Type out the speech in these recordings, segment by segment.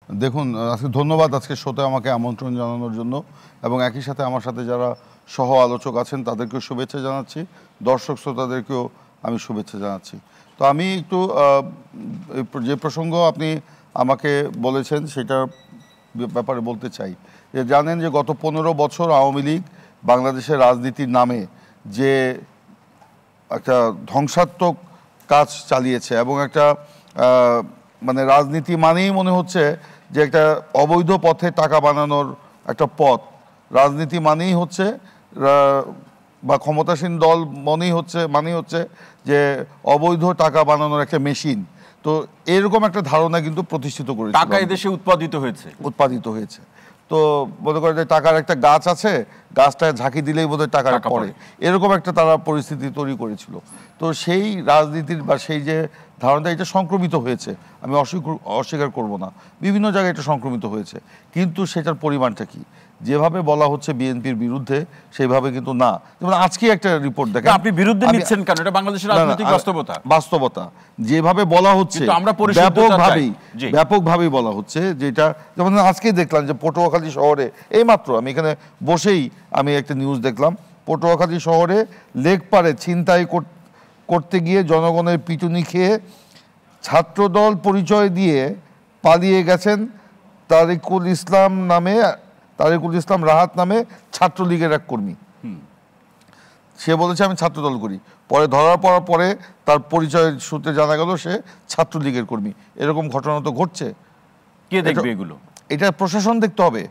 দেখুন, আজকে ধন্যবাদ আজকে শোতে আমাকে আমন্ত্রণ জানানোর জন্য, এবং একই সাথে আমার সাথে যারা সহ আলোচক আছেন তাদেরকেও শুভেচ্ছা জানাচ্ছি, দর্শক শ্রোতাদেরকেও আমি শুভেচ্ছা জানাচ্ছি। তো আমি একটু যে প্রসঙ্গ আপনি আমাকে বলেছেন সেটার ব্যাপারে বলতে চাই। যে জানেন যে গত 15 বছর আওয়ামী লীগ বাংলাদেশের রাজনীতির নামে যে একটা ধ্বংসাত্মক কাজ চালিয়েছে, এবং একটা মানে রাজনীতি মানেই মনে হচ্ছে যে একটা অবৈধ পথে টাকা বানানোর একটা পথ, রাজনীতি মানেই হচ্ছে বা ক্ষমতাসীন দল মানেই হচ্ছে যে অবৈধ টাকা বানানোর একটা মেশিন। তো এরকম একটা ধারণা কিন্তু প্রতিষ্ঠিত করেছে, টাকা এদেশে উৎপাদিত হয়েছে। তো মনে করে যে টাকার একটা গাছ আছে, গাছটা ঝাঁকি দিলেই বোধহয় টাকা পড়ে, এরকম একটা তারা পরিস্থিতি তৈরি করেছিল। তো সেই রাজনীতির বা সেই যে ধারণাটা, এটা সংক্রমিত হয়েছে, আমি অস্বীকার করব না, বিভিন্ন জায়গায় এটা সংক্রমিত হয়েছে, কিন্তু সেটার পরিমাণটা কি যেভাবে বলা হচ্ছে বিএনপির বিরুদ্ধে সেইভাবে কিন্তু না। যেমন আজকে একটা রিপোর্ট দেখেন, আপনি বিরুদ্ধে নিচ্ছেন কেন? এটা বাংলাদেশের রাজনৈতিক বাস্তবতা যেভাবে বলা হচ্ছে ব্যাপকভাবেই বলা হচ্ছে, যেটা যেমন আজকে দেখলাম যে পটুয়াখালী শহরে, এইমাত্র আমি এখানে বসেই আমি একটা নিউজ দেখলাম, পটুয়াখালী শহরে লেকপাড়ে ছিনতাই করতে গিয়ে জনগণের পিটুনি খেয়ে ছাত্রদল পরিচয় দিয়ে পালিয়ে গেছেন তারিকুল ইসলাম রাহাত নামে ছাত্রলীগের এক কর্মী। সে বলেছে আমি ছাত্রদল করি, পরে ধরার পরে তার পরিচয় সূত্রে জানা গেল সে ছাত্রলীগের কর্মী। এরকম ঘটনা তো ঘটছে, কে দেখবে এগুলো? এটা প্রশাসন দেখতে হবে।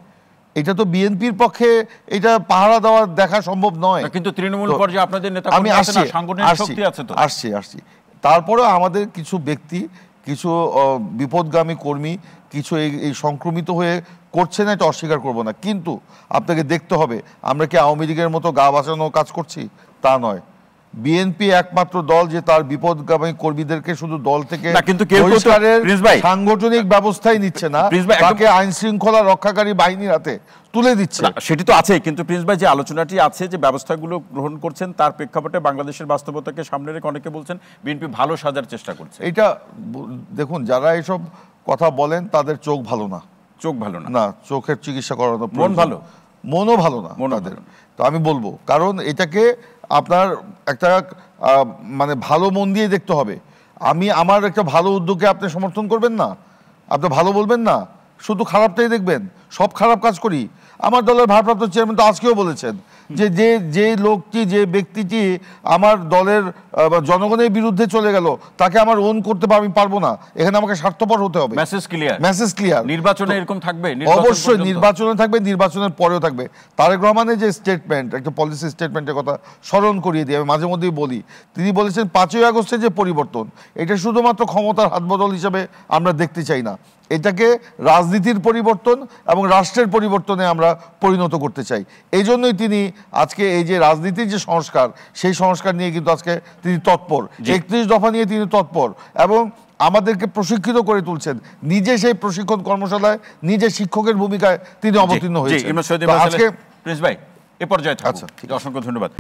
এটা তো বিএনপির পক্ষে এটা পাহারা দেখা সম্ভব নয়, কিন্তু তৃণমূল পর্যায়ে আপনাদের নেতা আমি আসছি। তারপরে আমাদের কিছু ব্যক্তি, কিছু বিপদগামী কর্মী, কিছু এই সংক্রমিত হয়ে করছে না, এটা অস্বীকার করব না, কিন্তু আপনাকে দেখতে হবে আমরা কি আওয়ামী লীগের মতো গা বাঁচানো কাজ করছি? তা নয়। বিএনপি একমাত্র দল যে তার বিপদগামী কর্মীদেরকে শুধু দল থেকে সাংগঠনিক ব্যবস্থাই নিচ্ছে না, তাকে আইন শৃঙ্খলা রক্ষাকারী বাহিনীর হাতে তুলে দিচ্ছে। সেটি তো আছে, কিন্তু প্রিন্স ভাই যে আলোচনাটি আছে, যে ব্যবস্থাগুলো গ্রহণ করছেন, তার প্রেক্ষাপটে বাংলাদেশের বাস্তবতাকে সামনে রেখে অনেকে বলছেন বিএনপি ভালো সাজার চেষ্টা করছে। এটা দেখুন, যারা এসব কথা বলেন তাদের চোখ ভালো না, চোখের চিকিৎসা করানো, মনও ভালো না তাদের। তো আমি বলবো, কারণ এটাকে আপনার একটা মানে ভালো মন দিয়ে দেখতে হবে। আমার একটা ভালো উদ্যোগকে আপনি সমর্থন করবেন না, আপনি ভালো বলবেন না, শুধু খারাপটাই দেখবেন। সব খারাপ কাজ করি। আমার দলের ভারপ্রাপ্ত চেয়ারম্যান তো আজকেও বলেছেন যে লোকটি, যে ব্যক্তিটি আমার দলের জনগণের বিরুদ্ধে চলে গেল, তাকে আমার ওন করতে আমি পারবো না, এখানে আমাকে স্বার্থপর হতে হবে। Message clear. নির্বাচনে এরকম থাকবে, অবশ্যই নির্বাচনে থাকবে, নির্বাচনের পরেও থাকবে। তারেক রহমানের যে স্টেটমেন্ট, একটা পলিসি স্টেটমেন্টের কথা স্মরণ করিয়ে দিই, আমি মাঝে মধ্যেই বলি। তিনি বলেছেন 5ই আগস্টের যে পরিবর্তন, এটা শুধুমাত্র ক্ষমতার হাতবদল হিসেবে আমরা দেখতে চাই না, এটাকে রাজনীতির পরিবর্তন এবং রাষ্ট্রের পরিবর্তনে আমরা পরিণত করতে চাই। এই জন্যই তিনি আজকে এই যে রাজনীতির যে সংস্কার, সেই সংস্কার নিয়ে কিন্তু আজকে তিনি তৎপর। 31 দফা নিয়ে তিনি তৎপর, এবং আমাদেরকে প্রশিক্ষিত করে তুলছেন। নিজে সেই প্রশিক্ষণ কর্মশালায় নিজে শিক্ষকের ভূমিকায় তিনি অবতীর্ণ হয়েছেন। আজকে প্রিন্স ভাই এ পর্যায়ে, আচ্ছা, অসংখ্য ধন্যবাদ।